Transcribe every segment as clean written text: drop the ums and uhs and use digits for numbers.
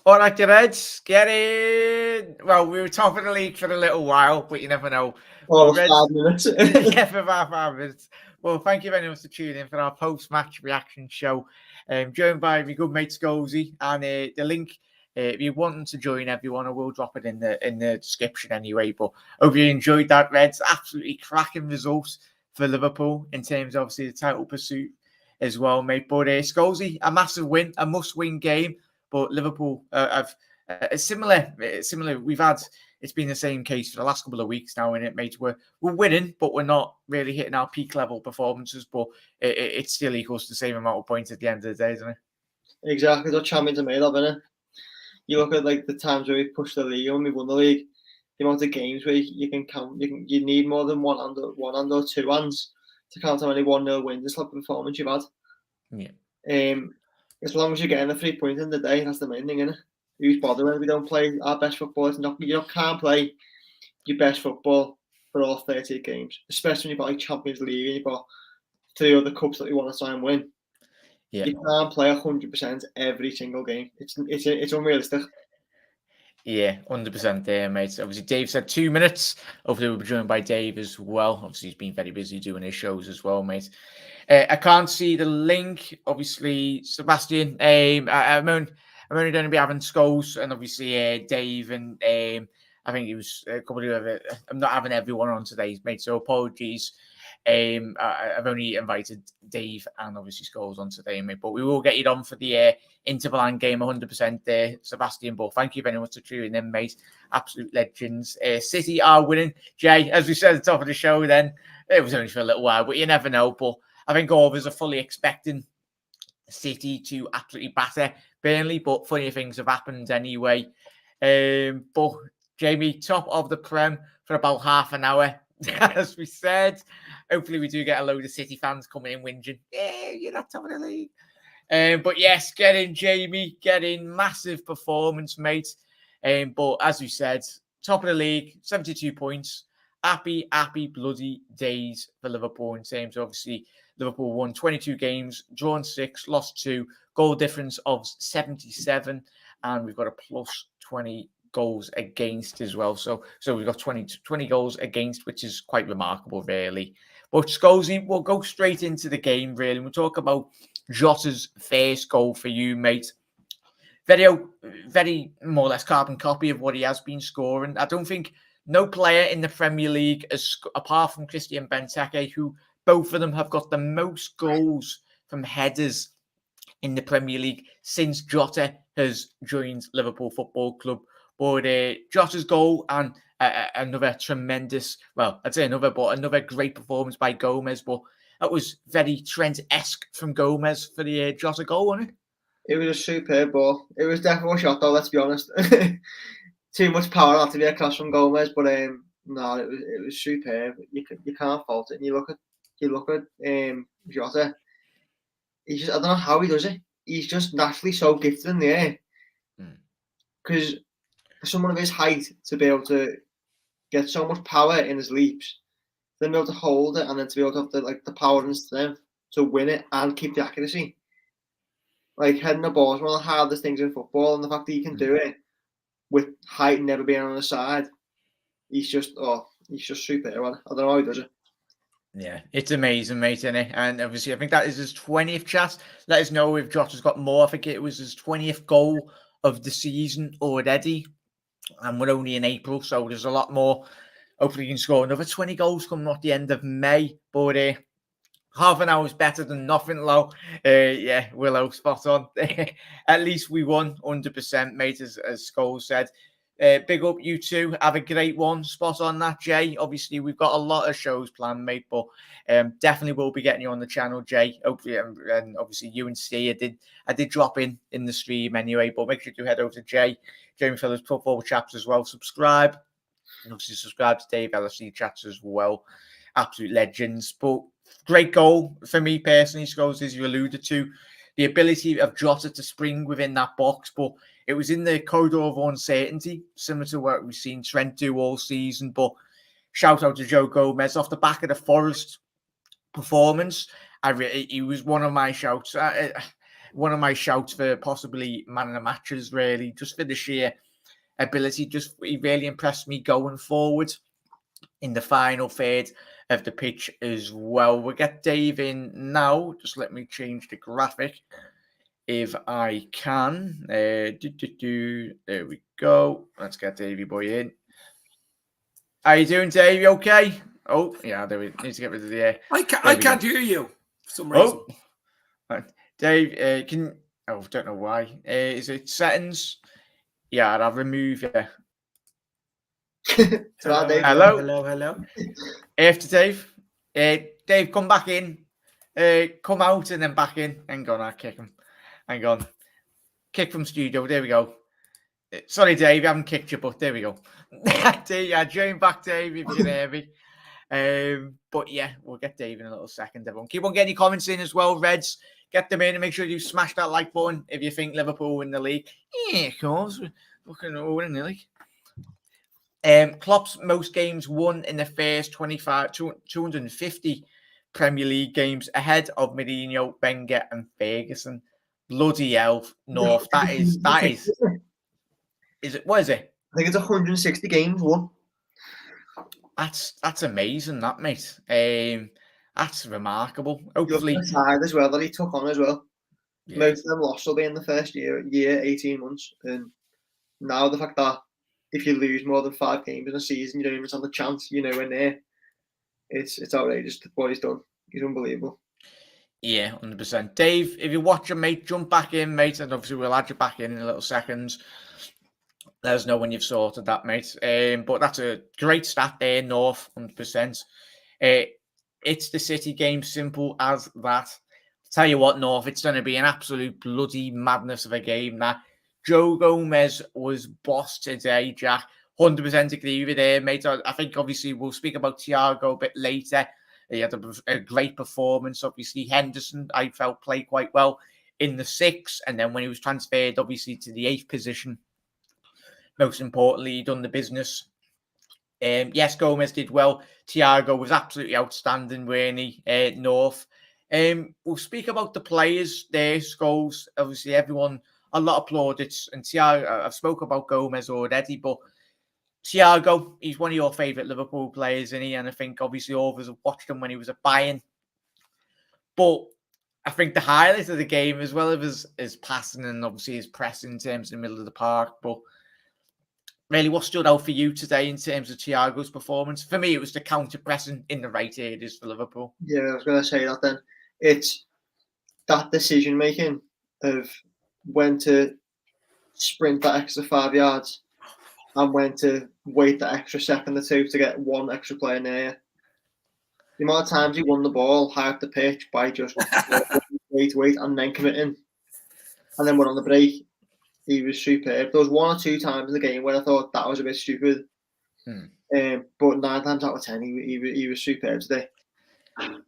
All right, you Reds, get in. Well, we were top of the league for a little while, but you never know. Oh, Well, Reds, 5 minutes. yeah, for about 5 minutes. Well, thank you very much for tuning in for our post-match reaction show. Joined by my good mate Scozy, and the link. If you want to join everyone, I will drop it in the description anyway. But hope you enjoyed that, Reds. Absolutely cracking results for Liverpool in terms of obviously the title pursuit as well, mate. But Scozy, a massive win, a must-win game. But Liverpool have similar. We've had it's been the same case for the last couple of weeks now, in it, mate. We're winning, but we're not really hitting our peak level performances. But it still equals the same amount of points at the end of the day, doesn't it? Exactly, what champions are made of, innit? You look at like the times where we pushed the league and we won the league. The amount of games where you can count, you need more than one hand or two hands to count how many 1-0 wins. This type of performance you've had. Yeah. As long as you're getting the 3 points in the day, that's the main thing, innit? Who's bothering if we don't play our best football? You can't play your best football for all 30 games, especially when you've got like Champions League and you've got 3 other cups that you want to try and win. Yeah. You can't play 100% every single game. It's unrealistic. Yeah, 100% there, mate. Obviously, Dave said 2 minutes. Hopefully, we'll be joined by Dave as well. Obviously, he's been very busy doing his shows as well, mate. I can't see the link. Obviously, Sebastian. I'm only going to be having Scholes and obviously Dave and I think it was a couple of other. I'm not having everyone on today, mate. So apologies. I've only invited Dave and obviously Scholes on today, mate. But we will get you on for the Interland game 100% there, Sebastian. But thank you very much for tuning in, mate. Absolute legends. City are winning. Jay, as we said at the top of the show, then it was only for a little while, but you never know. But I think all of us are fully expecting City to absolutely batter Burnley, but funny things have happened anyway. But Jamie, top of the Prem for about half an hour, as we said. Hopefully, we do get a load of City fans coming in whinging. Yeah, you're not top of the league. But yes, get in, Jamie. Get in. Massive performance, mate. But as we said, top of the league, 72 points. Happy bloody days for Liverpool in terms of obviously Liverpool won 22 games, drawn 6, lost 2, goal difference of 77, and we've got a plus 20 goals against as well. So we've got 20 goals against, which is quite remarkable, really. But Scolesy, we'll go straight into the game, really. We'll talk about Jota's first goal for you, mate. Very more or less carbon copy of what he has been scoring. I don't think no player in the Premier League, apart from Christian Benteke, who both of them have got the most goals from headers in the Premier League since Jota has joined Liverpool Football Club. But Jota's goal and another tremendous, well, I'd say another great performance by Gomez. But that was very Trent-esque from Gomez for the Jota goal, wasn't it? It was a superb ball. It was definitely a shot, though. Let's be honest. Too much power not to be across from Gomez, but no, it was superb. You can't fault it. And you look at Jota. I don't know how he does it. He's just naturally so gifted in the air. Because for someone of his height to be able to get so much power in his leaps, then be able to hold it, and then to be able to have the power and strength to win it and keep the accuracy. Like heading the ball is one of the hardest things in football, and the fact that he can do it with height never being on the side, he's just super. I don't know how he does it. Yeah, it's amazing, mate, isn't it? And obviously, I think that is his 20th chat. Let us know if Jota's got more. I think it was his 20th goal of the season already. And we're only in April, so there's a lot more. Hopefully, he can score another 20 goals coming at the end of May. But half an hour is better than nothing, Lo. Yeah, Willow, spot on. At least we won 100%, mate, as Scholes said. Big up you two. Have a great one. Spot on that, Jay. Obviously, we've got a lot of shows planned, mate, but definitely will be getting you on the channel, Jay. Hopefully, and obviously you and Steve. I did drop in the stream anyway, but make sure to head over to Jamie Fellows Football Chaps as well. Subscribe. And obviously, subscribe to Dave LFC Chats as well. Absolute legends. But great goal for me personally, Scholes, as you alluded to. The ability of Jota to spring within that box, but it was in the corridor of uncertainty, similar to what we've seen Trent do all season. But shout out to Joe Gomez off the back of the Forest performance. He was one of my shouts. one of my shouts for possibly man of the matches, really, just for the sheer ability. He really impressed me going forward in the final third of the pitch as well. We'll get Dave in now. Just let me change the graphic if I can. There we go. Let's get Davey boy in. How you doing, Dave? You okay? Oh, yeah, there we need to get rid of the air. I can't hear you for some reason. Oh, Dave, don't know why. Is it settings? Yeah, I'll remove you. Hello. After Dave. Dave, come back in. Come out and then back in. Hang on, I'll kick him. Hang on. Kick from studio. There we go. Sorry, Dave, I haven't kicked you, but there we go. Join back, Dave, if you can hear me. But yeah, we'll get Dave in a little second. Everyone, keep on getting your comments in as well, Reds. Get them in and make sure you smash that like button if you think Liverpool win the league. Yeah, of course. We're looking at winning the league. Klopp's most games won in the first 250 Premier League games ahead of Mourinho, Wenger and Ferguson. Bloody hell, North. That is it? What is it? I think it's 160 games won. That's amazing, that mate. That's remarkable. Hopefully, the side as well that he took on as well. Yeah. Most of them lost will be in the first year, 18 months, and now the fact that if you lose more than 5 games in a season, you don't even have the chance. You know, when there, it's outrageous what he's done. He's unbelievable. Yeah, 100%. Dave, if you're watching, mate, jump back in, mate, and obviously we'll add you back in a little seconds. Let us know when you've sorted that, mate. But that's a great stat there, North, 100%. It's the City game, simple as that. Tell you what, North, it's going to be an absolute bloody madness of a game. That Joe Gomez was boss today, Jack. 100% agree with you, mate. I think obviously we'll speak about Thiago a bit later. He had a great performance. Obviously, Henderson, I felt, played quite well in the 6th. And then when he was transferred, obviously, to the 8th position, most importantly, he done the business. Yes, Gomez did well. Thiago was absolutely outstanding, weren't he? North. We'll speak about the players, their goals. Obviously, everyone, a lot of plaudits. And Thiago, I've spoke about Gomez already, but Thiago, he's one of your favourite Liverpool players, isn't he? And I think obviously all of us have watched him when he was at Bayern. But I think the highlight of the game, as well as his passing and obviously his pressing in terms of the middle of the park, but really, what stood out for you today in terms of Thiago's performance? For me, it was the counter-pressing in the right areas for Liverpool. Yeah, I was going to say that then. It's that decision-making of when to sprint that extra 5 yards and when to wait that extra second or two to get one extra player near you. The amount of times he won the ball high up the pitch by just wait, and then committing. And then went on the break. He was superb. There was 1 or 2 times in the game where I thought that was a bit stupid. But 9 times out of 10, he was superb today.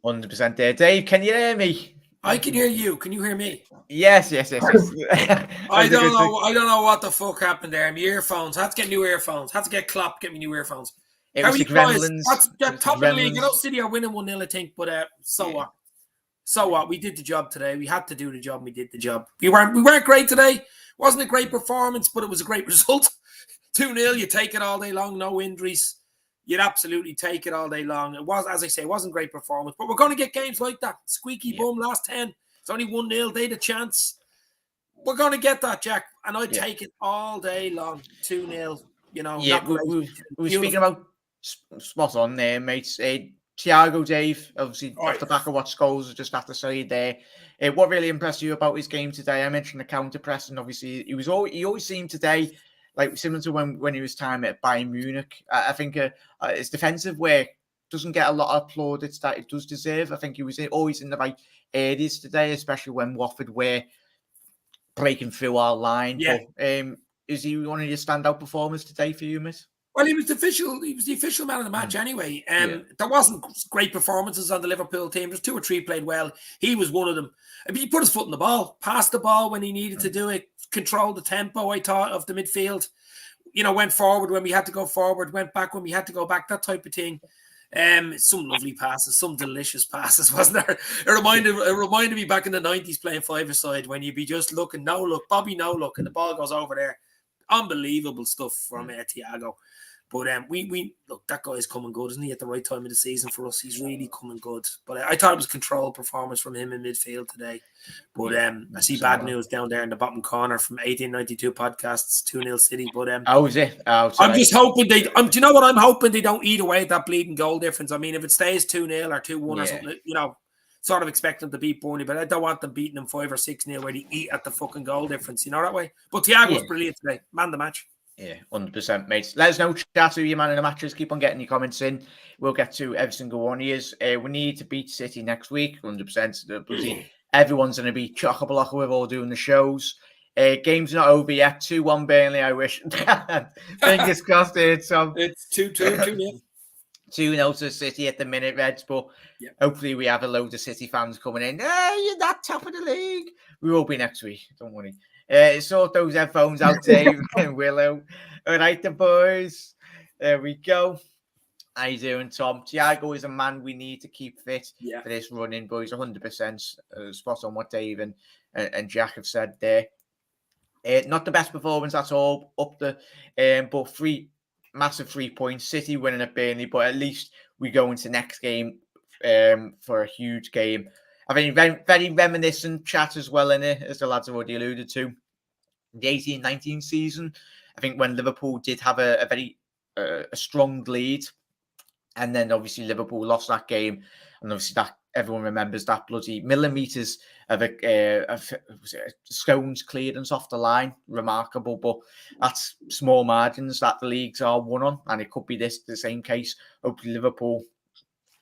100% there. Dave, can you hear me? I can hear you. Can you hear me? Yes. I don't know what the fuck happened there. My earphones. I had to get new earphones. I had to get Klopp, get me new earphones. It was the Gremlins. That's top of the league. You know, City are winning 1-0, I think. But what? So what? We did the job today. We had to do the job. And we did the job. We weren't great today. Wasn't a great performance, but it was a great result. 2-0, you take it all day long, no injuries. You'd absolutely take it all day long. It was, as I say, it wasn't a great performance, but we're going to get games like that. Squeaky bum, last 10. It's only 1-0. They had a chance. We're going to get that, Jack, and I'd take it all day long. 2-0, you know. Yeah, we were speaking about spot on there, mates. Thiago, Dave, obviously, off the back of what Scholes just have to say there. What really impressed you about his game today? I mentioned the counter press, and obviously he always seemed today like similar to when he was time at Bayern Munich. I think his defensive work doesn't get a lot of plaudits that it does deserve. I think he was always in the right areas today, especially when Watford were breaking through our line. Yeah. But, is he one of your standout performers today for you, miss? Well, he was the official man of the match anyway. There wasn't great performances on the Liverpool team. There's 2 or 3 played well. He was one of them. I mean, he put his foot in the ball, passed the ball when he needed to do it, controlled the tempo, I thought, of the midfield. You know, went forward when we had to go forward, went back when we had to go back, that type of thing. Some lovely passes, some delicious passes, wasn't there? It reminded me back in the 90s playing five-a-side when you'd be just looking, no look, Bobby, no look, and the ball goes over there. Unbelievable stuff from Thiago. But we look, that guy's coming good, isn't he? At the right time of the season for us, he's really coming good. But I thought it was a controlled performance from him in midfield today. But I see bad news down there in the bottom corner from 1892 podcasts, 2-0 City. But how is it? I'm just hoping they. Do you know what I'm hoping? They don't eat away at that bleeding goal difference. I mean, if it stays 2-0 or 2-1 or something, sort of expect them to beat Burnley, but I don't want them beating them 5 or 6-0 where they eat at the fucking goal difference. You know that way. But Thiago was brilliant today, man the match. Yeah, 100%, mate. Let us know, chat, who your man in the matches. Keep on getting your comments in. We'll get to every single one of yours. We need to beat City next week, 100%. Everyone's going to be chock-a-block with all doing the shows. Game's not over yet. 2-1 Burnley, I wish. Fingers crossed here, Tom. It's 2-2, 2-0 to City at the minute, Reds, but hopefully we have a load of City fans coming in. Hey, you're not top of the league. We will be next week, don't worry. Sort those headphones out, Dave and Willow. All right, the boys. There we go. How you doing, Tom? Thiago is a man we need to keep fit for this running, boys. 100% spot on what Dave and Jack have said there. Not the best performance at all, up the but massive 3 points. City winning at Burnley, but at least we go into next game for a huge game. I think very reminiscent chat as well in it, as the lads have already alluded to. The 18-19 season, I think when Liverpool did have a very strong lead, and then obviously Liverpool lost that game, and obviously that everyone remembers that bloody millimeters of stones clearance off the line, remarkable. But that's small margins that the leagues are won on, and it could be the same case. Hopefully Liverpool.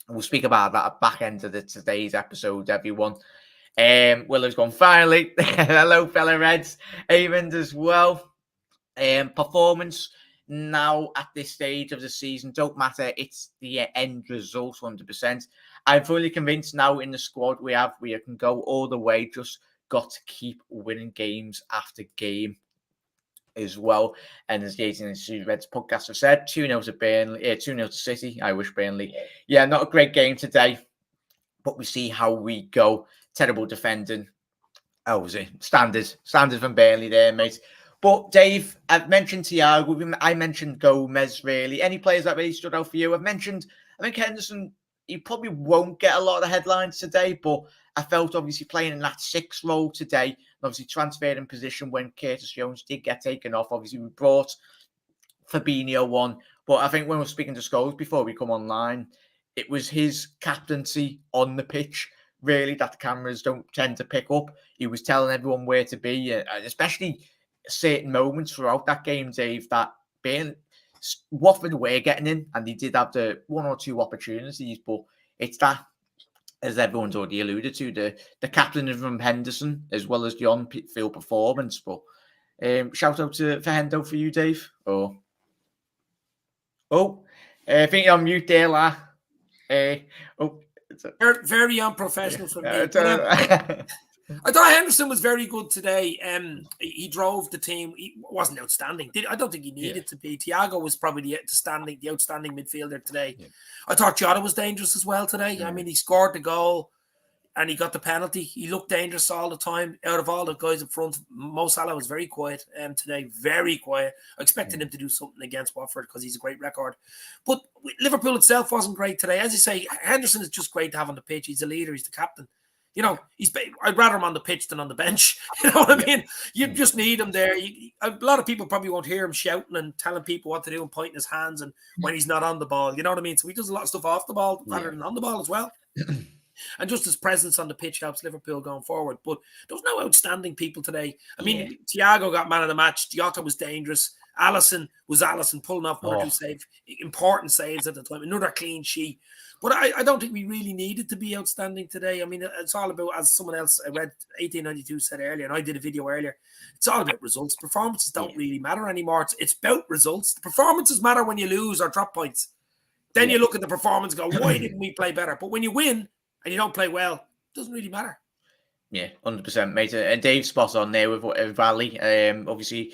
We'll speak about that at back end of today's episode, everyone. Willow's gone finally. Hello, fellow Reds. Avon as well. Performance now at this stage of the season don't matter. It's the end result, 100%. I'm fully convinced now in the squad we can go all the way. Just got to keep winning games after game as well. And as the 18 Reds podcast have said, 2-0 to Burnley, 2-0 to City. I wish Burnley. Yeah, not a great game today, but we see how we go. Terrible defending. Oh, was it? Standard from Burnley there, mate. But Dave, I've mentioned Thiago. I mentioned Gomez, really. Any players that really stood out for you? I think Henderson, he probably won't get a lot of headlines today, but I felt obviously playing in that 6 role today, obviously transferred in position when Curtis Jones did get taken off. Obviously, we brought Fabinho on, but I think when we were speaking to Scholes before we come online, it was his captaincy on the pitch, really, that the cameras don't tend to pick up. He was telling everyone where to be, especially certain moments throughout that game, Dave, that Watford were getting in, and they did have the 1 or 2 opportunities, but it's that, as everyone's already alluded to, the captain from Henderson, as well as the on-field performance. But shout out for Hendo for you, Dave. I think you're on mute there, La. Very unprofessional from me. I thought Henderson was very good today. He drove the team. He wasn't outstanding. I don't think he needed to be. Thiago was probably the outstanding midfielder today. Yeah. I thought Jota was dangerous as well today. Yeah. I mean, he scored the goal and he got the penalty. He looked dangerous all the time. Out of all the guys up front, Mo Salah was very quiet today. Very quiet. I expected him to do something against Watford because he's a great record. But Liverpool itself wasn't great today. As you say, Henderson is just great to have on the pitch. He's the leader. He's the captain. You know, I'd rather him on the pitch than on the bench. You know what I mean? You just need him there. A lot of people probably won't hear him shouting and telling people what to do and pointing his hands and when he's not on the ball. You know what I mean? So he does a lot of stuff off the ball rather than on the ball as well. And just his presence on the pitch helps Liverpool going forward. But there was no outstanding people today. I mean, Thiago got man of the match. Jota was dangerous. Alisson pulling off 1 or 2 saves, important saves at the time. Another clean sheet. But I don't think we really needed to be outstanding today. I mean, it's all about, as someone else, I read 1892 said earlier, and I did a video earlier, it's all about results. Performances don't really matter anymore. It's about results. The performances matter when you lose or drop points. Then you look at the performance and go, why didn't we play better? But when you win and you don't play well, it doesn't really matter. Yeah, 100%, mate. And Dave's spot on there with Valley. Obviously,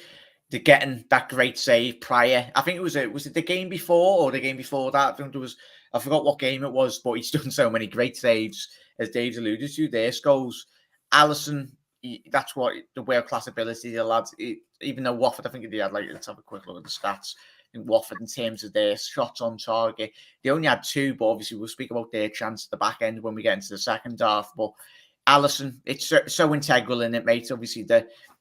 they're getting that great save prior. I think was it the game before or the game before that? I think there was I forgot what game it was, but he's done so many great saves, as Dave's alluded to. Their goals. Alisson, that's what the world-class ability the lads. Even though Watford, I think they had, like, let's have a quick look at the stats. In Watford, in terms of their shots on target, they only had 2, but obviously we'll speak about their chance at the back end when we get into the second half. But Alisson, it's so integral in it, mate. Obviously,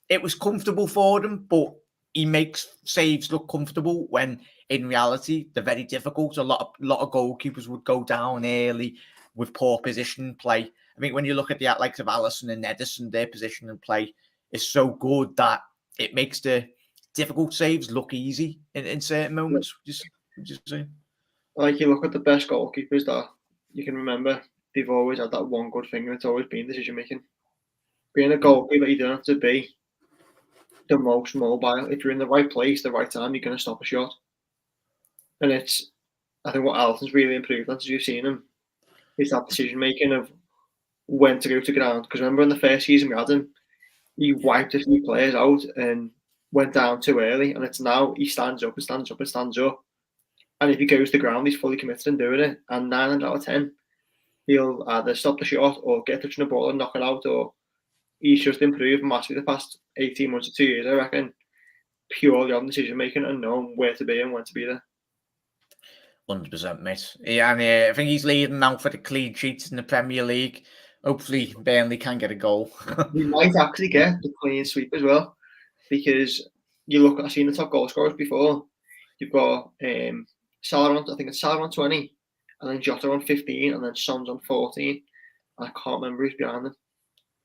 it was comfortable for them, but he makes saves look comfortable when in reality they're very difficult. A lot of goalkeepers would go down early with poor position play. I think when you look at the likes of Alisson and Ederson, their position and play is so good that it makes the difficult saves look easy in certain moments. Just say. Like, you look at the best goalkeepers that you can remember, they've always had that one good thing, and it's always been decision making. Being a goalkeeper, you don't have to be the most mobile. If you're in the right place, the right time, you're going to stop a shot. And I think what Alisson's really improved on, as you've seen him, is that decision making of when to go to ground. Because remember in the first season we had him, he wiped a few players out and went down too early. And it's now he stands up and stands up and stands up. And if he goes to ground, he's fully committed in doing it. And 9 out of 10, he'll either stop the shot or get touching the ball and knock it out. Or he's just improved massively the past 18 months to 2 years, I reckon, purely on decision making and knowing where to be and when to be there. 100%, mate. Yeah, and I think he's leading now for the clean sheets in the Premier League. Hopefully, Burnley can get a goal. We might actually get the clean sweep as well, because you look. I've seen the top goal scorers before. You've got Salah on, I think it's Salah on 20, and then Jota on 15, and then Son's on 14. I can't remember who's behind them.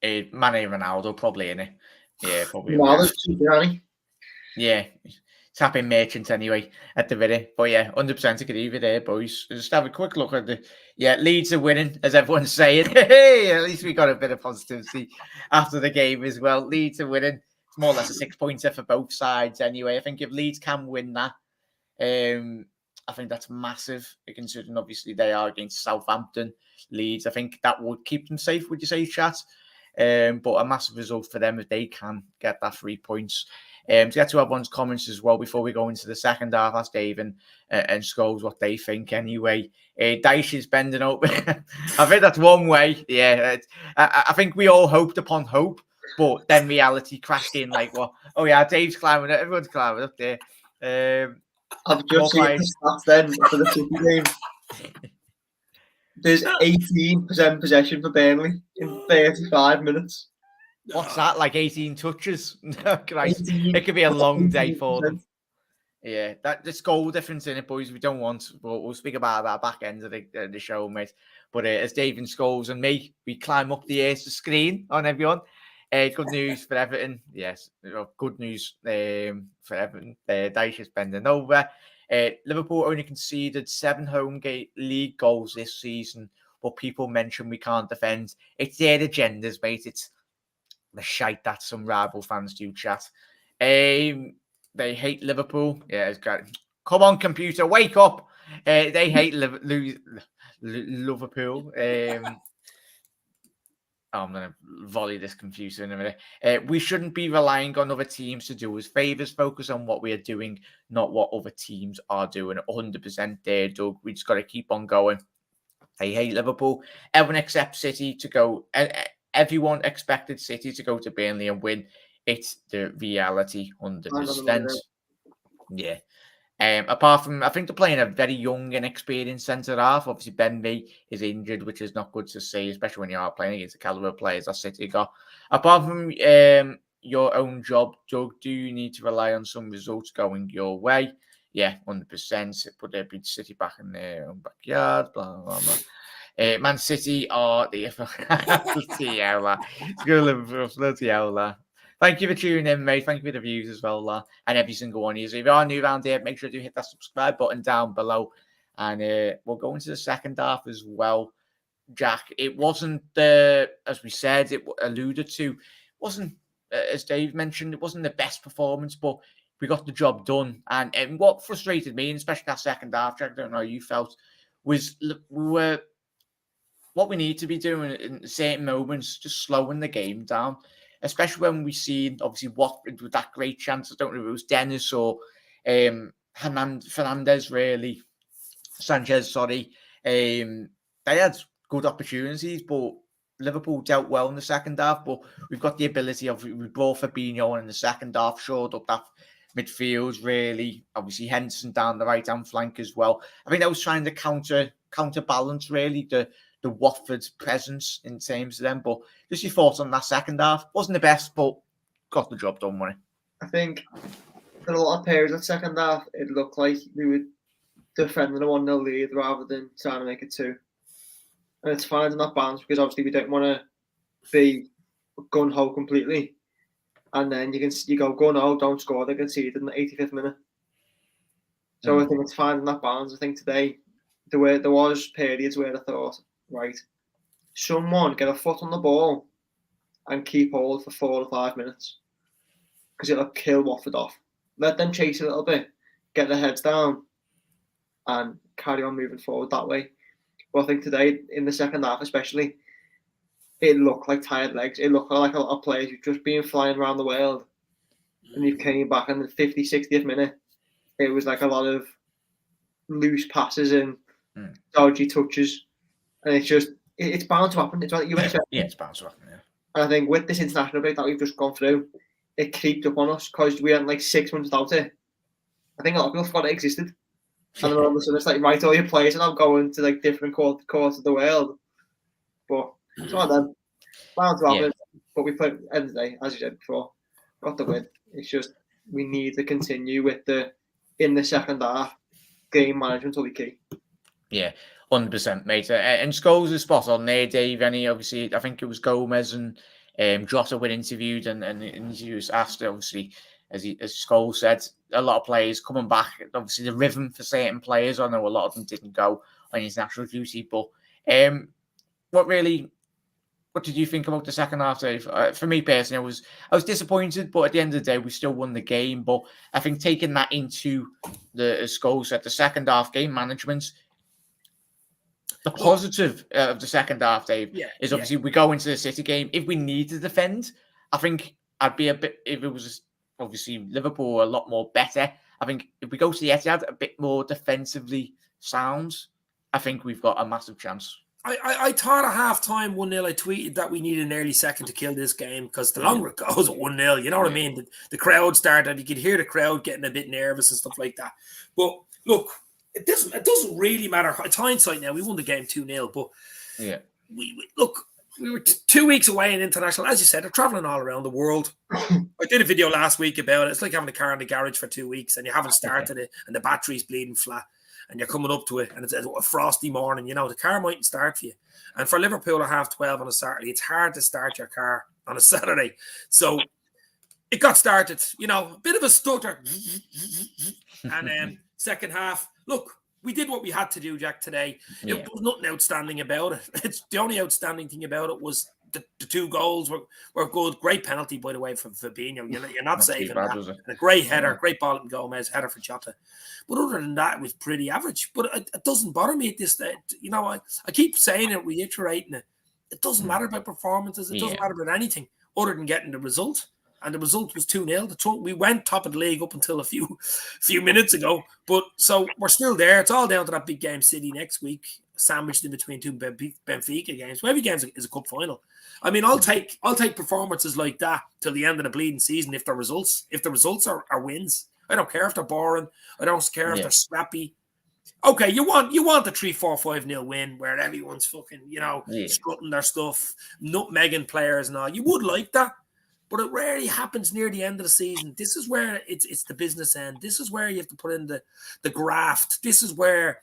Mane Ronaldo probably in it. Yeah, probably. Ronaldo's behind him. Yeah. Tapping merchant anyway at the minute. But yeah, 100% agree with there, boys. Just have a quick look at Leeds are winning, as everyone's saying. Hey, at least we got a bit of positivity after the game as well. Leeds are winning. It's more or less a 6-pointer for both sides anyway. I think if Leeds can win that, I think that's massive, considering obviously they are against Southampton. Leeds, I think that would keep them safe, would you say, chat? But a massive result for them if they can get that 3 points. To get to everyone's comments as well before we go into the second half, ask Dave and Scholes what they think anyway. Dyche is bending over. I think that's one way. Yeah, I think we all hoped upon hope, but then reality crashed in like, well, oh yeah, Dave's climbing it. Everyone's climbing up there. I've just seen the stats then for the City game. There's 18% possession for Burnley in 35 minutes. What's that? Like 18 touches? Christ, it could be a long day for them. Yeah, that's goal difference in it, boys. We don't want, but we'll speak about that back end of the show, mate. But as Dave and Scholes and me, we climb up the screen on everyone. Good news for Everton. Yes, good news for Everton. Dyche is bending over. Liverpool only conceded 7 home league goals this season, but people mention we can't defend. It's their agendas, mate. It's the shite that some rival fans do chat. They hate Liverpool. Yeah, it's great. Come on, computer, wake up. They hate Liverpool. I'm going to volley this confuser in a minute. We shouldn't be relying on other teams to do us favours. Focus on what we are doing, not what other teams are doing. 100% there, Doug. We just got to keep on going. They hate Liverpool. Everyone except City to go. Everyone expected City to go to Burnley and win. It's the reality, 100%. Yeah. Apart from, I think they're playing a very young and experienced centre half. Obviously, Ben Mee is injured, which is not good to see, especially when you are playing against the caliber of players that City got. Apart from your own job, Doug, do you need to rely on some results going your way? Yeah, 100%. Put their big City back in their own backyard, blah, blah, blah. Man City are the bloody hell. Thank you for tuning in, mate. Thank you for the views as well, and every single one of you. So if you are new around here, make sure to hit that subscribe button down below. And we'll go into the second half as well. Jack, it wasn't as we said, it alluded to, wasn't as Dave mentioned, it wasn't the best performance, but we got the job done. And what frustrated me, and especially that second half, Jack, I don't know how you felt, was what we need to be doing in certain moments, just slowing the game down, especially when we see, obviously, Watford with that great chance. I don't know if it was Dennis or Fernandez, really. Sanchez, sorry. They had good opportunities, but Liverpool dealt well in the second half. But we've got the ability of we brought Fabinho in the second half, showed up that midfield really. Obviously, Henderson down the right hand flank as well. I think that was trying to counterbalance really the Watford presence in terms of them. But just your thoughts on that second half? Wasn't the best, but got the job done, wasn't it? I think for a lot of periods of second half, it looked like we were defending a 1-0 lead rather than trying to make it 2. And it's finding that balance because obviously we don't want to be gun-ho completely. And then you go gun-ho, don't score, they conceded in the 85th minute. So I think it's finding that balance. I think today there was periods where I thought, right, someone get a foot on the ball and keep hold for 4 or 5 minutes because it'll kill Watford off. Let them chase a little bit, get their heads down, and carry on moving forward that way. But I think today, in the second half especially, it looked like tired legs. It looked like a lot of players who've just been flying around the world and you came back in the 50th, 60th minute. It was like a lot of loose passes and dodgy touches. And it's bound to happen. It's what you expect. Yeah, it's bound to happen, yeah. And I think with this international break that we've just gone through, it creeped up on us because we had like 6 months without it. I think a lot of people forgot it existed. And then all of a sudden it's like, right, all your players are now going to like different quarters of the world. But it's one of them. Bound to happen. But we played end of the day, as you said before, got the win. It's just we need to continue with in the second half, game management will be key. Yeah, 100%, mate. And Scholes is spot on there, Dave. Obviously, I think it was Gomez and Jota were interviewed, and interviews asked, obviously, as Scholes said, a lot of players coming back. Obviously, the rhythm for certain players, I know a lot of them didn't go on international duty, but what did you think about the second half, Dave? For me personally, I was disappointed, but at the end of the day, we still won the game. But I think taking that into as Scholes said, the second half game management, the positive of the second half, Dave, is obviously we go into the City game. If we need to defend, I think I'd be a bit, if it was obviously Liverpool a lot more better. I think if we go to the Etihad a bit more defensively sound, I think we've got a massive chance. I thought at half-time 1-0, I tweeted that we need an early second to kill this game because the longer it goes at 1-0, you know what I mean? The crowd started, you could hear the crowd getting a bit nervous and stuff like that. But look, it doesn't really matter. It's hindsight now. We won the game 2-0, but we were 2 weeks away in international. As you said, they're traveling all around the world. I did a video last week about it. It's like having a car in the garage for 2 weeks and you haven't started it and the battery's bleeding flat. And you're coming up to it, and it's a frosty morning, the car mightn't start for you. And for Liverpool at 12:30 on a Saturday, it's hard to start your car on a Saturday. So it got started, a bit of a stutter. And then second half, look, we did what we had to do, Jack, today. There was nothing outstanding about it. It's the only outstanding thing about it was the 2 goals were good. Great penalty, by the way, from Fabinho. You're not saving that. And a great header, great ball from Gomez, header for Jota. But other than that, it was pretty average. But it doesn't bother me at this stage. I keep saying it, reiterating it. It doesn't matter about performances. It doesn't matter about anything other than getting the result. And the result was 2-0. We went top of the league up until a few minutes ago. But so we're still there. It's all down to that big game City next week, sandwiched in between 2 Benfica games. Every game is a cup final. I mean, I'll take performances like that till the end of the bleeding season if the results are wins. I don't care if they're boring. I don't care if they're scrappy. Okay, you want the 3-4-5-0 win where everyone's fucking, strutting their stuff, nutmegging players and all. You would like that. But it rarely happens near the end of the season. This is where it's the business end. This is where you have to put in the graft. This is where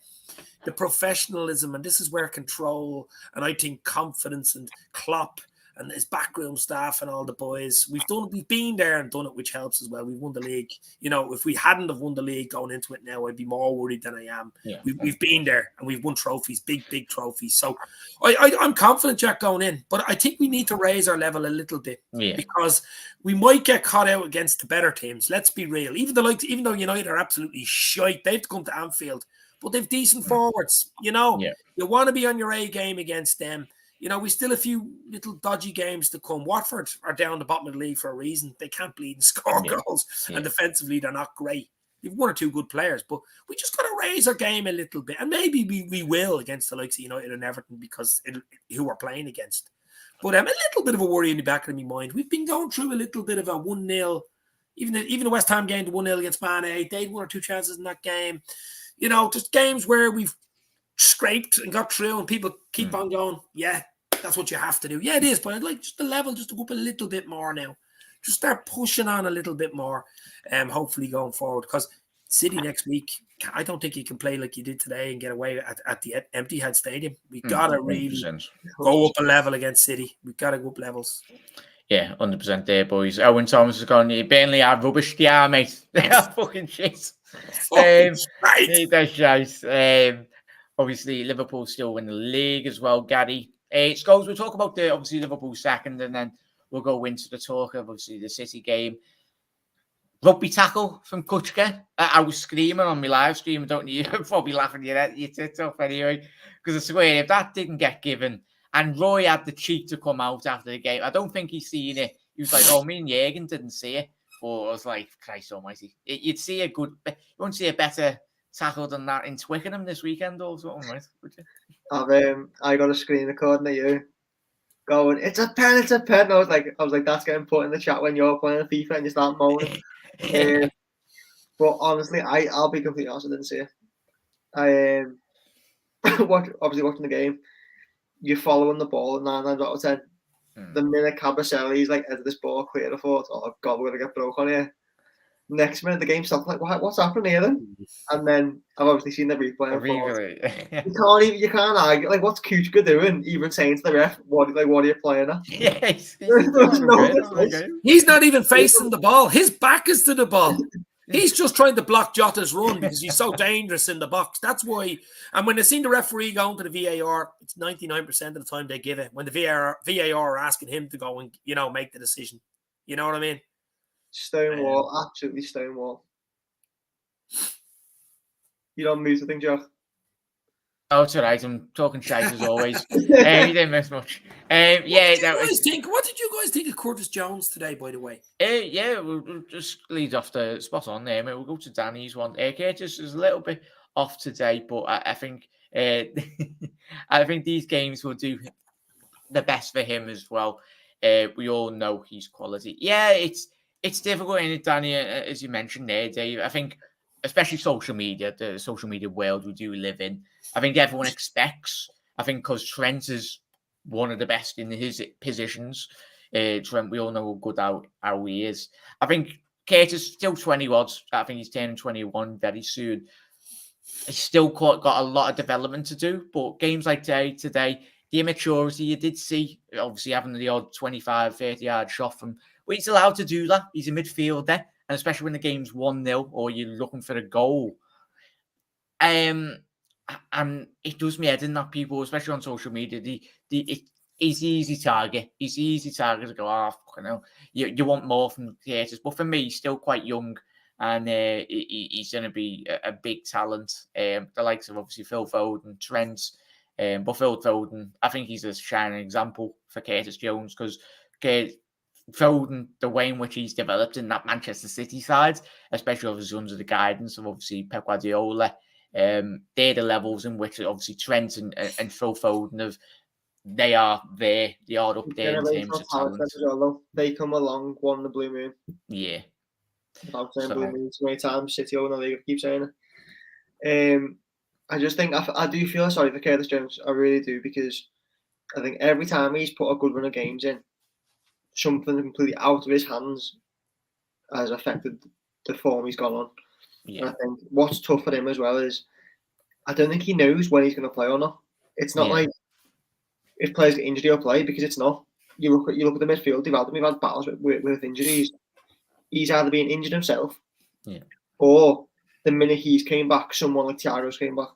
the professionalism and this is where control and I think confidence and Klopp and his backroom staff and all the boys. We've been there and done it, which helps as well. We've won the league. If we hadn't have won the league going into it now, I'd be more worried than I am. Yeah. We've been there and we've won trophies, big trophies. So I'm confident, Jack, going in. But I think we need to raise our level a little bit because we might get caught out against the better teams. Let's be real. Even though United are absolutely shite, they have to come to Anfield. But they've decent forwards. You want to be on your A game against them. We still a few little dodgy games to come. Watford are down the bottom of the league for a reason. They can't bleed and score goals. And defensively, they're not great. We've one or two good players, but we just got to raise our game a little bit. And maybe we will against the likes of United and Everton because who we're playing against. But a little bit of a worry in the back of my mind. We've been going through a little bit of a 1-0. Even the West Ham game, the 1-0 against Man A, they had one or two chances in that game. You know, just games where we've scraped and got through and people keep on going, yeah, that's what you have to do. Yeah, it is, but I'd like just the level just to go up a little bit more now. Just start pushing on a little bit more, hopefully going forward. Because City next week, I don't think you can play like you did today and get away at the Empty Head Stadium. We got to really 100%. go up a level against City. We've got to go up levels. Yeah, 100% there, boys. Owen Thomas has gone, Burnley are rubbish. They are, mate. They are fucking shit. Right. That's shite. Obviously, Liverpool still win the league as well, Gary. Scholes, we'll talk about obviously Liverpool second, and then we'll go into the talk of obviously the City game. Rugby tackle from Kutchka. I was screaming on my live stream. Don't you? You're probably laughing your tits off anyway. Because I swear, if that didn't get given, and Roy had the cheek to come out after the game, I don't think he's seen it. He was like, "Oh, me and Jürgen didn't see it." But I was like, "Christ Almighty!" You'd see you won't see a better tackle than that in Twickenham this weekend or something, right? Would you? I got a screen recording of you going, "It's a pen, it's a pen." I was like, that's getting put in the chat when you're playing FIFA and you start moaning. But honestly, I'll be completely honest, I didn't see it. Obviously watching the game, you're following the ball 9 times out of 10. The minute Cabaselli's like, "Is this ball clear?" I thought, "Oh God, we're gonna get broke on here." Next minute, the game stopped. Like, what's happening here then? And then I've obviously seen the replay. You can't argue. Like, what's Kuchka doing? Even saying to the ref, "What are you playing at?" Yes, he's not even facing the ball. His back is to the ball. He's just trying to block Jota's run because he's so dangerous in the box. That's why. And when they seen the referee going to the VAR, it's 99% of the time they give it. When the VAR are asking him to go and make the decision, you know what I mean? Stonewall, absolutely stonewall. You don't move the thing, Joe. Oh, it's all right. I'm talking shite as always. You didn't miss much. What did you guys think of Curtis Jones today, by the way? Yeah, we'll just lead off the spot on there, mate. We'll go to Danny's one. Curtis is a little bit off today, but I think I think these games will do the best for him as well. We all know he's quality. Yeah, it's difficult, isn't it, Danny? As you mentioned there, Dave. I think, especially the social media world we do live in, I think everyone expects. I think because Trent is one of the best in his positions. Trent, we all know how good how he is. I think Curtis still 20 odds. I think he's turning 21 very soon. He's still got a lot of development to do. But games like today, the immaturity you did see, obviously having the odd 25, 30-yard shot from. Well, he's allowed to do that. He's a midfielder, and especially when the game's 1-0 or you're looking for a goal. And it does me head in that people, especially on social media, he's easy target. He's easy target to go, fucking hell. You want more from Curtis. But for me, he's still quite young, and he's going to be a big talent. The likes of, obviously, Phil Foden, Trent. But Phil Foden, I think he's a shining example for Curtis Jones because Foden, the way in which he's developed in that Manchester City side, especially obviously under the guidance of obviously Pep Guardiola, they're the levels in which obviously Trent and Phil Foden they are up there in terms of talent. They come along, won the Blue Moon. Yeah. I've saying Blue Moon so many times, City owner league, I keep saying it. I just think I do feel sorry for Curtis Jones. I really do, because I think every time he's put a good run of games in, something completely out of his hands has affected the form he's gone on. Yeah. And I think what's tough for him as well is I don't think he knows when he's going to play or not. It's not like if players get injured, he'll play, because it's not. You look at the midfield development. We've had battles with injuries. He's either been injured himself, or the minute he's came back, someone like Thiago's came back.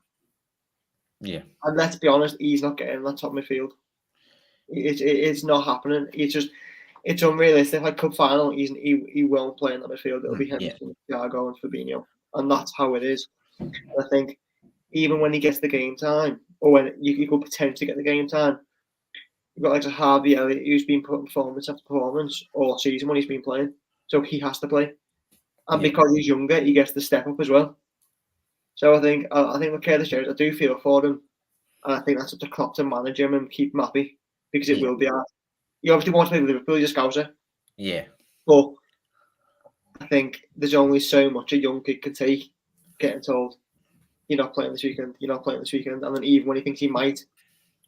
Yeah. And let's be honest, he's not getting that top midfield. It's not happening. It's unrealistic. Like cup final, he won't play in that midfield. It'll be him, Thiago, and Fabinho, and that's how it is. And I think even when he gets the game time, or when you could potentially get the game time, you've got like a Harvey Elliott who's been putting performance after performance all season when he's been playing, so he has to play. And because he's younger, he gets the step up as well. So I think with Curtis Jones, I do feel for him. And I think that's up to Klopp to manage him and keep him happy, because it will be hard. He obviously wants to play with Liverpool, he's a Scouser. Yeah. But I think there's only so much a young kid can take, getting told, you're not playing this weekend, and then even when he thinks he might,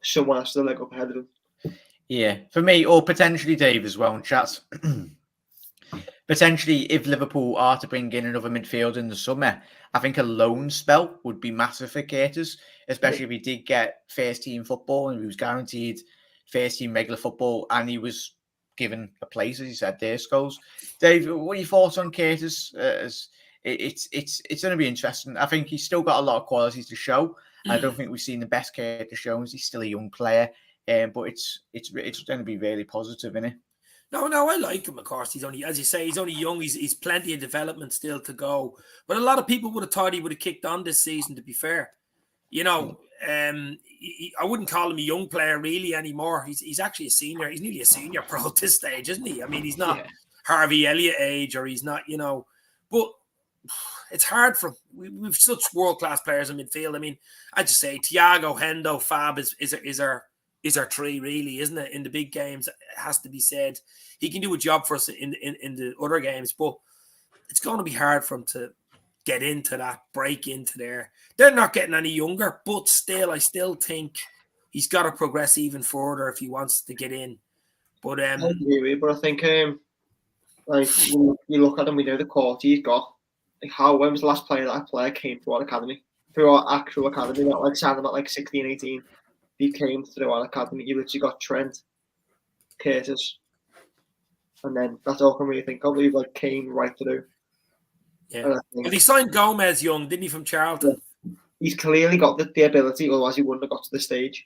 someone has to leg up ahead of him. Yeah, for me, or potentially Dave as well in chat. Potentially, if Liverpool are to bring in another midfielder in the summer, I think a loan spell would be massive for Curtis, especially if he did get first team football and he was guaranteed first team regular football and he was given a place, as he said, there, Scholes. Dave, what are your thoughts on Curtis? It's going to be interesting. I think he's still got a lot of qualities to show. I don't think we've seen the best Curtis Jones. He's still a young player, but it's going to be really positive, isn't it? No, I like him, of course. He's only, as you say, he's only young. He's plenty of development still to go. But a lot of people would have thought he would have kicked on this season, to be fair. You know, I wouldn't call him a young player really anymore. He's actually a senior. He's nearly a senior pro at this stage, isn't he? I mean, he's not Harvey Elliott age, or he's not, but it's hard for him. We've such world-class players in midfield. I mean, I'd just say Thiago, Hendo, Fab is our three, really, isn't it? In the big games, it has to be said. He can do a job for us in the other games, but it's going to be hard for him to get into that, break into there. They're not getting any younger, but still, I still think he's got to progress even further if he wants to get in. But I agree, but I think like you look at him, we know the quality he's got. Like when was the last player that player came through our academy, through our actual academy, not like signed him at like 16, 18. He came through our academy. You literally got Trent, Curtis, and then that's all I can really think of. He like came right through. Yeah. Well, he signed Gomez young, didn't he, from Charlton? Yeah. He's clearly got the ability, otherwise he wouldn't have got to the stage.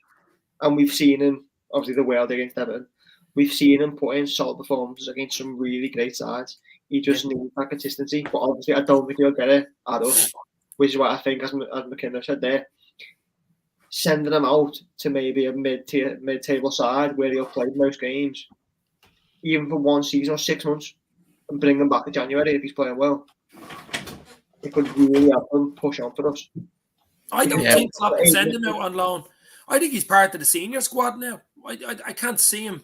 And we've seen him, obviously the world against Everton, we've seen him put in solid performances against some really great sides. He just needs that consistency. But obviously I don't think he'll get it at us, which is what I think, as McKinnon said there. Sending him out to maybe a mid-table side where he'll play most games, even for one season or 6 months, and bring him back in January if he's playing well. It could really help him push on for us. I don't think Klopp can send him out on loan. I think he's part of the senior squad now. I can't see him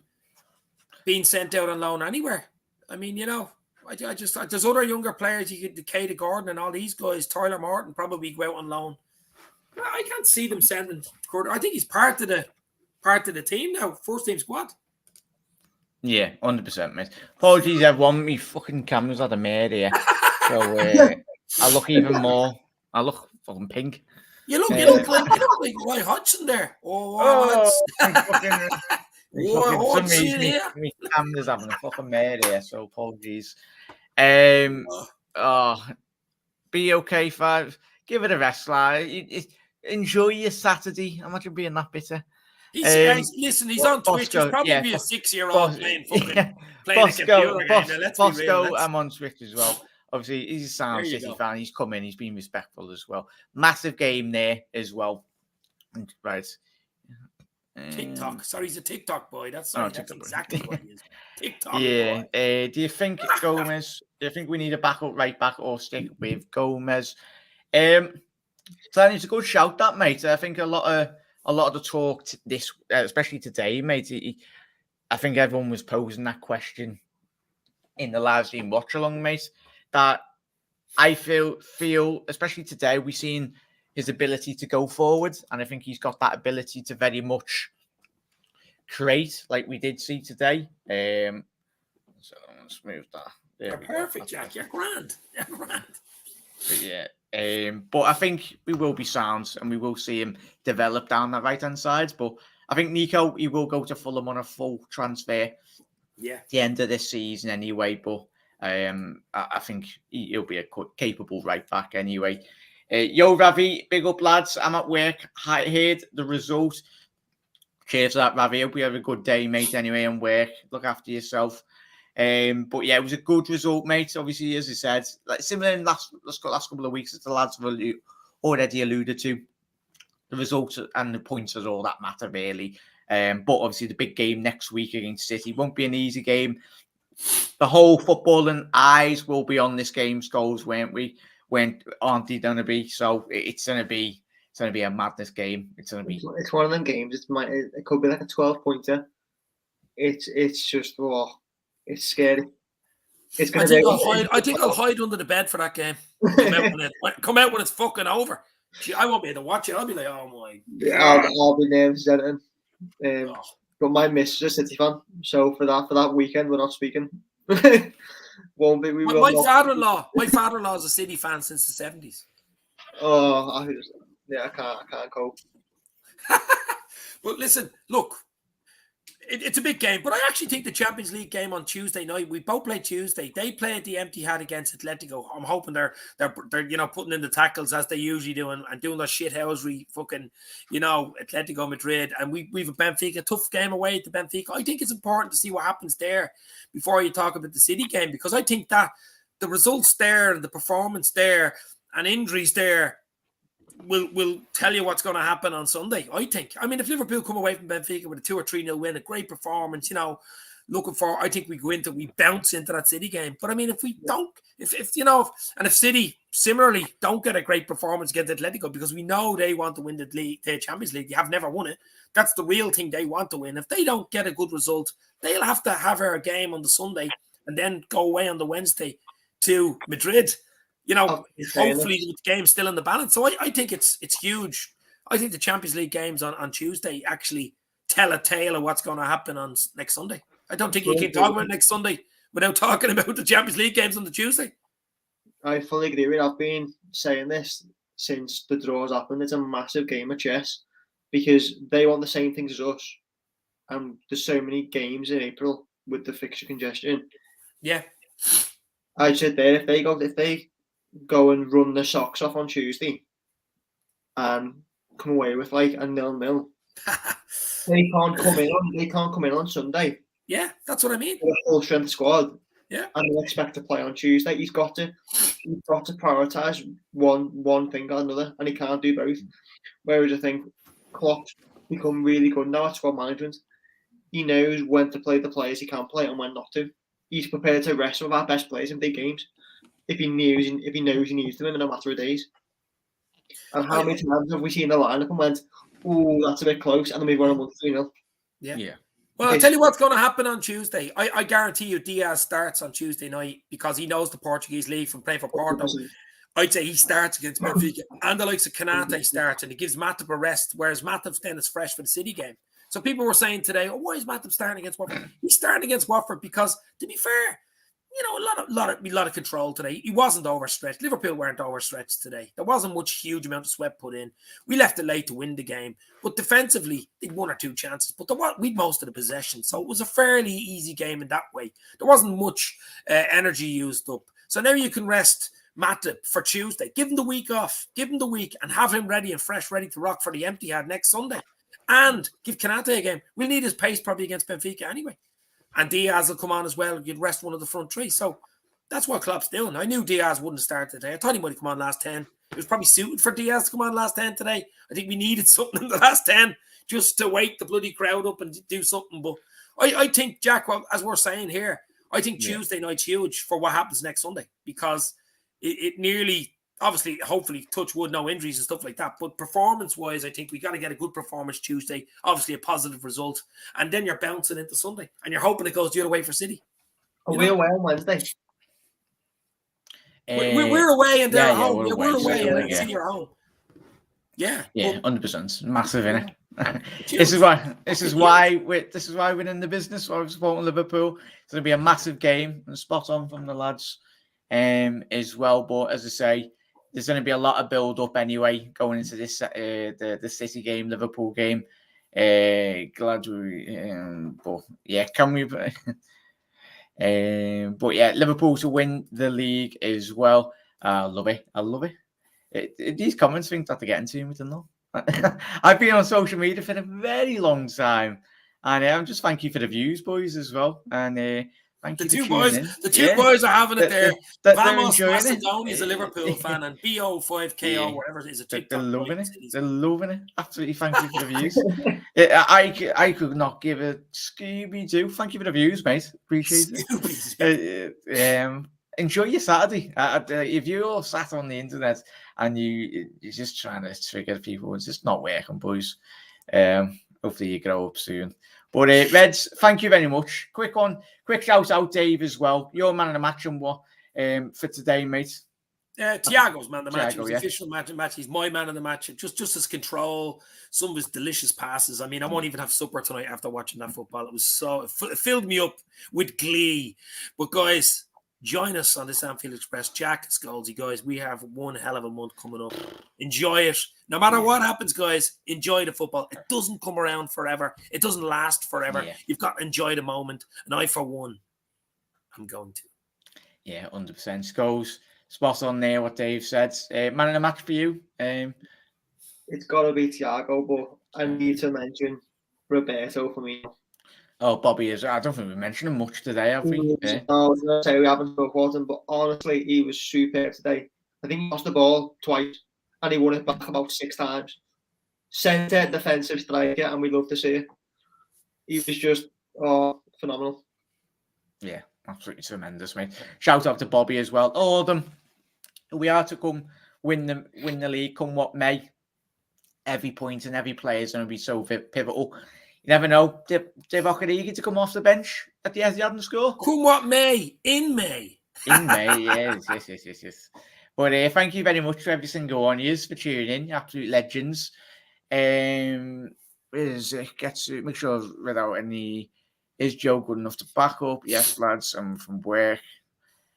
being sent out on loan anywhere. I mean, there's other younger players. You could Kate Gordon and all these guys. Tyler Morton probably go out on loan. I can't see them sending Gordon. I think he's part of the team now, first team squad. Yeah, 100%, mate. Apologies, everyone. Me fucking cameras had a mare here, so I look even more. I look fucking pink. You look like Roy Hodgson there. Me cameras having a fucking mare here, so apologies. Be okay, 5. Give it a rest, like. Enjoy your Saturday. Imagine being that bitter. Listen, he's on Twitch. He's probably a 6-year-old playing a computer game. Let's be real. I'm on Twitch as well. Obviously, he's a Sound City fan. He's come in. He's been respectful as well. Massive game there as well. Right. TikTok. Sorry, he's a TikTok boy. That's exactly what he is. TikTok boy. Do you think Gomez? Do you think we need a backup right back or stick with Gomez? So it's a good shout, that, mate. I think a lot of the talk especially today, mate. I think everyone was posing that question in the live stream watch along, mate. That I feel, especially today, we've seen his ability to go forward, and I think he's got that ability to very much create, like we did see today. So let's move that. You're perfect, Jack. You're grand. But yeah. But I think we will be sound and we will see him develop down that right-hand side. But I think Nico, he will go to Fulham on a full transfer at the end of this season anyway. But I think he'll be a capable right back anyway. Yo, Ravi, big up, lads. I'm at work. I heard the result. Cheers for that, Ravi. Hope you have a good day, mate, anyway, and work. Look after yourself. But yeah, it was a good result, mate. Obviously, as I said, like similar in last couple of weeks, as the lads have already alluded to, the results and the points are all that matter, really. But obviously, the big game next week against City won't be an easy game. the whole footballing eyes will be on this game's goals, won't we? Aren't they going to be? So it's going to be a madness game. It's going to be. It's one of them games. It could be like a 12-pointer. It's just it's scary. It's I gonna think be. I'll hide under the bed for that game. Come out when it's fucking over. Gee, I won't be able to watch it. I'll be like, oh my God. I'll be nervous then. But my missus is a City fan, so for that weekend we're not speaking. Won't be. My father-in-law is a City fan since the 70s. Oh, I can't cope. But listen, look, it's a big game, but I actually think the Champions League game on Tuesday night, we both play Tuesday. They play at the empty hat against Atletico. I'm hoping they're putting in the tackles as they usually do and doing their shithousery fucking, Atletico Madrid. And we've a Benfica, tough game away at the Benfica. I think it's important to see what happens there before you talk about the City game, because I think that the results there and the performance there and injuries there will tell you what's going to happen on Sunday, I think. I mean, if Liverpool come away from Benfica with a 2 or 3-0 win, a great performance, I think we bounce into that City game. But I mean, if we don't, if City similarly don't get a great performance against Atletico, because we know they want to win the Champions League, they have never won it. That's the real thing they want to win. If they don't get a good result, they'll have to have a game on the Sunday and then go away on the Wednesday to Madrid. Hopefully the game's still in the balance. So I think it's huge. I think the Champions League games on Tuesday actually tell a tale of what's going to happen on next Sunday. I don't think you can talk about next Sunday without talking about the Champions League games on the Tuesday. I fully agree with you. I've been saying this since the draws happened. It's a massive game of chess because they want the same things as us. And there's so many games in April with the fixture congestion. Yeah. I said there, if they go and run the socks off on Tuesday and come away with like a 0-0, they can't come in on Sunday. Yeah, that's what I mean. With a full strength squad. Yeah. And they expect to play on Tuesday. He's got to prioritise one thing or another, and he can't do both. Whereas I think Klopp's become really good now at squad management. He knows when to play the players he can play and when not to. He's prepared to rest some of our best players in big games if he knows he needs them in a matter of days. And how many times have we seen the lineup and went, "Oh, that's a bit close," and then we won 1-3-0. Yeah. Well, I'll tell you what's going to happen on Tuesday. I guarantee you Diaz starts on Tuesday night because he knows the Portuguese league from playing for Porto. I'd say he starts against Benfica, and the likes of Canate starts, and he gives Matip a rest, whereas Matip then is fresh for the City game. So people were saying today, why is Matip starting against Watford? He's starting against Watford because, to be fair, a lot of control today. He wasn't overstretched. Liverpool weren't overstretched today. There wasn't much huge amount of sweat put in. We left it late to win the game, but defensively, they had 1 or 2 chances. But we'd most of the possession, so it was a fairly easy game in that way. There wasn't much energy used up. So now you can rest Matip for Tuesday. Give him the week off. Give him the week and have him ready and fresh, ready to rock for the empty hat next Sunday. And give Canate a game. We'll need his pace probably against Benfica anyway. And Diaz will come on as well. You'd rest one of the front 3. So that's what Klopp's doing. I knew Diaz wouldn't start today. I thought he might have come on last 10. It was probably suited for Diaz to come on last 10 today. I think we needed something in the last 10 just to wake the bloody crowd up and do something. But I think, Jack, well, as we're saying here, I think Tuesday night's huge for what happens next Sunday because it nearly... Obviously, hopefully, touch wood, no injuries and stuff like that. But performance-wise, I think we got to get a good performance Tuesday. Obviously, a positive result. And then you're bouncing into Sunday. And you're hoping it goes the other way for City. Are we away on Wednesday? We're away and they're at home. We're away and City are home. Yeah. 100%. Massive, innit? This is why we're in the business. Why we're supporting Liverpool. It's going to be a massive game and spot on from the lads as well. But as I say, there's going to be a lot of build-up anyway going into this the City game, Liverpool game. Glad we... but yeah, can we... but yeah, Liverpool to win the league as well. I love it. These comments think that they're getting to me, don't they? I've been on social media for a very long time. And I'm just thank you for the views, boys, as well. And Thank The you two for boys, tuning in. the two boys are having it there. They're Vamos enjoying Macedonia is a it. Liverpool fan, and BO5KO, whatever it is, a They're TikTok. loving it. They're loving it. Absolutely. Thank you for the views. I could not give a Scooby-Doo. Thank you for the views, mate. Appreciate it. Enjoy your Saturday. If you're all sat on the internet and you're just trying to trigger people, it's just not working, boys. Hopefully you grow up soon. But Reds, thank you very much. Quick shout out, Dave, as well. You're man of the match and what for today, mate. Thiago's man of the match. Thiago, He was the official man of the match. He's my man of the match. Just his control, some of his delicious passes. I mean, I won't even have supper tonight after watching that football. It was it filled me up with glee. But guys, join us on this Anfield Express. Jack Scalzi, guys, we have one hell of a month coming up. Enjoy it. No matter what happens, guys, enjoy the football. It doesn't come around forever. It doesn't last forever. Yeah. You've got to enjoy the moment. And I, for one, I'm going to. Yeah, 100%. Goes spot on there, what Dave said. Man of the match for you? It's got to be Thiago, but I need to mention Roberto for me. Oh, Bobby is. I don't think we mentioned him much today, have we? No, I was going to say we haven't spoken about him, but honestly, he was superb today. I think he lost the ball twice, and he won it back about 6 times. Centre defensive striker, and we love to see it. He was just phenomenal. Yeah, absolutely tremendous, mate. Shout out to Bobby as well. All of them. We are to come win the league, come what may. Every point and every player is going to be so pivotal. You never know. Dave Okereke to come off the bench at the Etihad and score. Come what may. In May. In May, yes. But thank you very much for every single one of you for tuning in. Absolute legends. Make sure I've read out any. Is Joe good enough to back up? Yes, lads. I'm from work.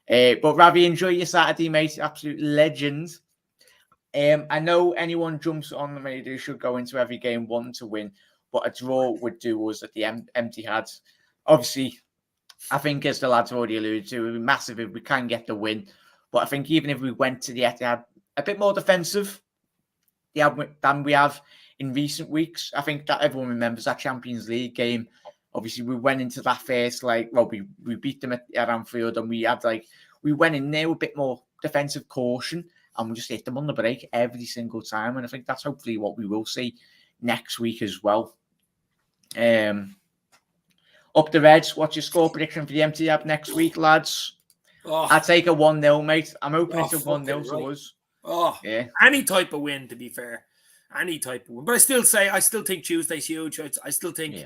But Ravi, enjoy your Saturday, mate. Absolute legend. I know anyone jumps on the media should go into every game wanting to win, but a draw would do us at the Etihad. Obviously, I think as the lads already alluded to, it would be massive if we can get the win. But I think even if we went to the Etihad a bit more defensive than we have in recent weeks, I think that everyone remembers that Champions League game. Obviously, we went into that first, we beat them at Anfield, and we went in there with a bit more defensive caution, and we just hit them on the break every single time. And I think that's hopefully what we will see next week as well. Up the Reds, what's your score prediction for the Etihad next week, lads? I'd take a 1-0, mate. I'm hoping it's a 1-0 to us. Yeah. Any type of win, to be fair. Any type of win. But I still think Tuesday's huge. I still think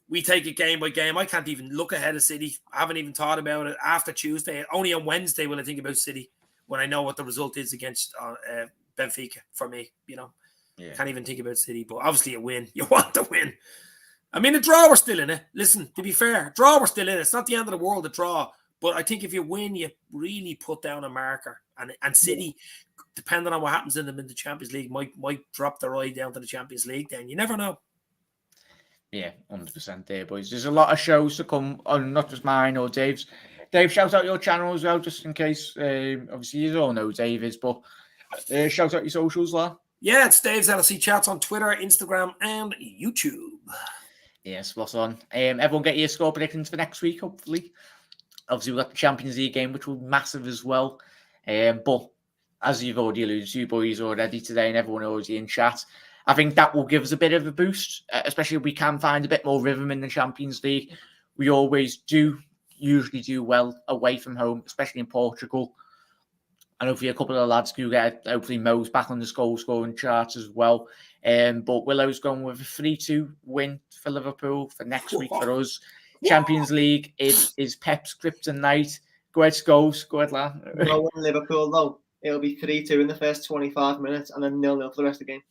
we take it game by game. I can't even look ahead of City. I haven't even thought about it after Tuesday. Only on Wednesday will I think about City when I know what the result is against Benfica for me. Can't even think about City. But obviously a win. You want to win. I mean, a draw, we're still in it. Listen, to be fair, draw, we're still in it. It's not the end of the world, a draw. But I think if you win, you really put down a marker. And City, depending on what happens in them in the Champions League, might drop their eye down to the Champions League then. You never know. Yeah, 100% there, boys. There's a lot of shows to come on, not just mine or Dave's. Dave, shout out your channel as well, just in case. Obviously, you all know Dave is, but shout out your socials, lad. Yeah, it's Dave's LSC Chats on Twitter, Instagram, and YouTube. Yeah, spot on. Everyone get your score predictions for next week, hopefully. Obviously, we've got the Champions League game, which will be massive as well. But as you've already alluded to, boys, already today, and everyone already in chat, I think that will give us a bit of a boost, especially if we can find a bit more rhythm in the Champions League. We always usually do well away from home, especially in Portugal. And hopefully a couple of the lads do get, hopefully Mo's back on the goal-scoring charts as well. But Willow's going with a 3-2 win for Liverpool for next week for us. Champions League is Pep's kryptonite. Go ahead, Scholes. Go ahead, lad. No, in Liverpool, though, it'll be 3-2 in the first 25 minutes and then 0-0 for the rest of the game.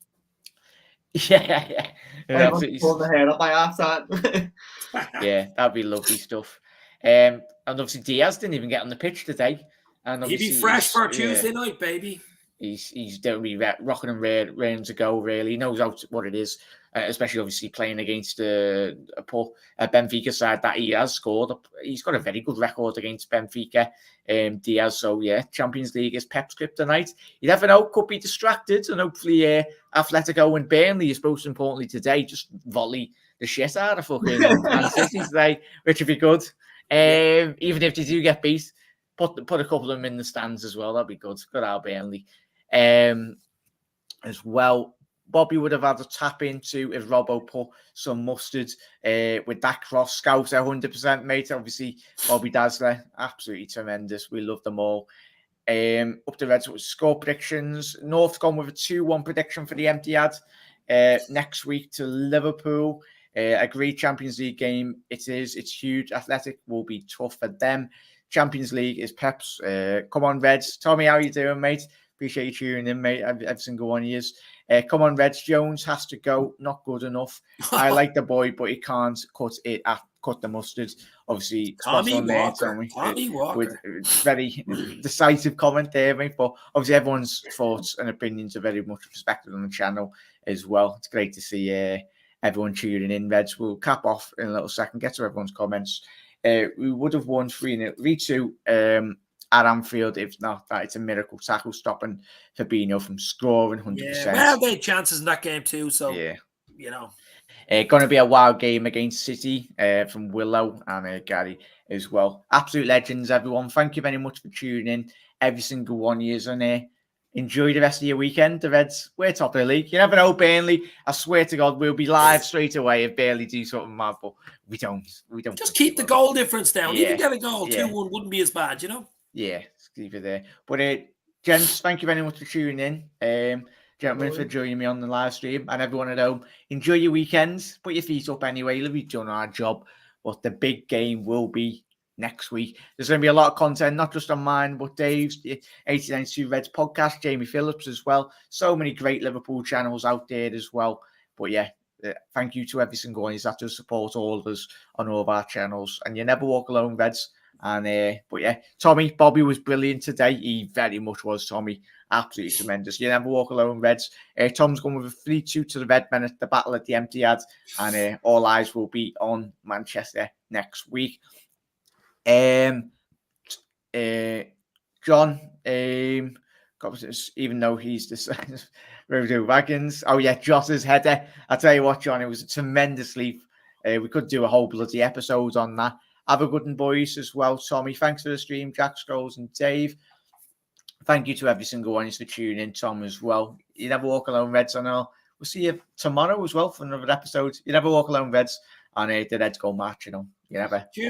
Yeah. Everyone's pulling their hair up by half time. Yeah, that'd be lovely stuff. And obviously Diaz didn't even get on the pitch today. And he'd be fresh for Tuesday night, baby. He's definitely rocking and raring to go, really. He knows what it is, especially obviously playing against a Benfica side that he has scored. He's got a very good record against Benfica, Diaz. So, yeah, Champions League is Pep's kryptonite. You never know, could be distracted. And hopefully Atletico and Burnley is most importantly today, just volley the shit out of fucking Man City today, which would be good. Even if they do get beat, put a couple of them in the stands as well. That'd be good. Good out Burnley. As well, Bobby would have had a tap into if Robbo put some mustard with that cross. Scouts 100%, mate. Obviously, Bobby Dazzler, absolutely tremendous. We love them all. Up the Reds with score predictions. North gone with a 2-1 prediction for the empty ad. Next week to Liverpool. A great Champions League game. It is. It's huge. Athletic will be tough for them. Champions League is Pep's. Come on, Reds. Tommy, how you doing, mate? Appreciate you tuning in, mate. Every single one of you. Come on, Reds. Jones has to go. Not good enough. I like the boy, but he can't cut the mustard. Obviously, Tommy Walker. With very decisive comment there, mate. But obviously, everyone's thoughts and opinions are very much respected on the channel as well. It's great to see everyone tuning in. Reds, we'll cap off in a little second. Get to everyone's comments. We would have won 3-2 at Anfield. If not that, it's a miracle tackle stopping Fabinho from scoring 100%. Yeah, well, they had chances in that game too. So yeah, you know. Going to be a wild game against City from Willow and Gary as well. Absolute legends, everyone. Thank you very much for tuning in. Every single one of you is on here. Enjoy the rest of your weekend. The Reds, we're top of the league. You never know, Burnley. I swear to God, we'll be live straight away if Burnley do something mad, but we don't. Just keep the goal difference down. Yeah. Even get a goal, 2-1 wouldn't be as bad, you know? Yeah, keep it there. But gents, thank you very much for tuning in. Gentlemen, for joining me on the live stream, and everyone at home, enjoy your weekends. Put your feet up anyway. We've done our job, but the big game will be next week. There's going to be a lot of content, not just on mine, but Dave's, the 1892 Reds podcast, Jamie Phillips as well. So many great Liverpool channels out there as well. But yeah, thank you to every single one of you that does support all of us on all of our channels. And you never walk alone, Reds. And but yeah, Tommy, Bobby was brilliant today. He very much was, Tommy. Absolutely tremendous. You never walk alone, Reds. Tom's going with a 3-2 to the Red Men at the battle at the empty ad. And all eyes will be on Manchester next week. John, even though he's the Rodeo Wagons. Oh yeah, Jota's header. I tell you what, John, it was a tremendous leap. We could do a whole bloody episode on that. Have a good one, boys, as well. Tommy, thanks for the stream. Jack Scholes and Dave. Thank you to every single one for tuning in, Tom, as well. You never walk alone, Reds. I know. We'll see you tomorrow as well for another episode. You never walk alone, Reds. And the Reds go match, you know. You never. Cheers.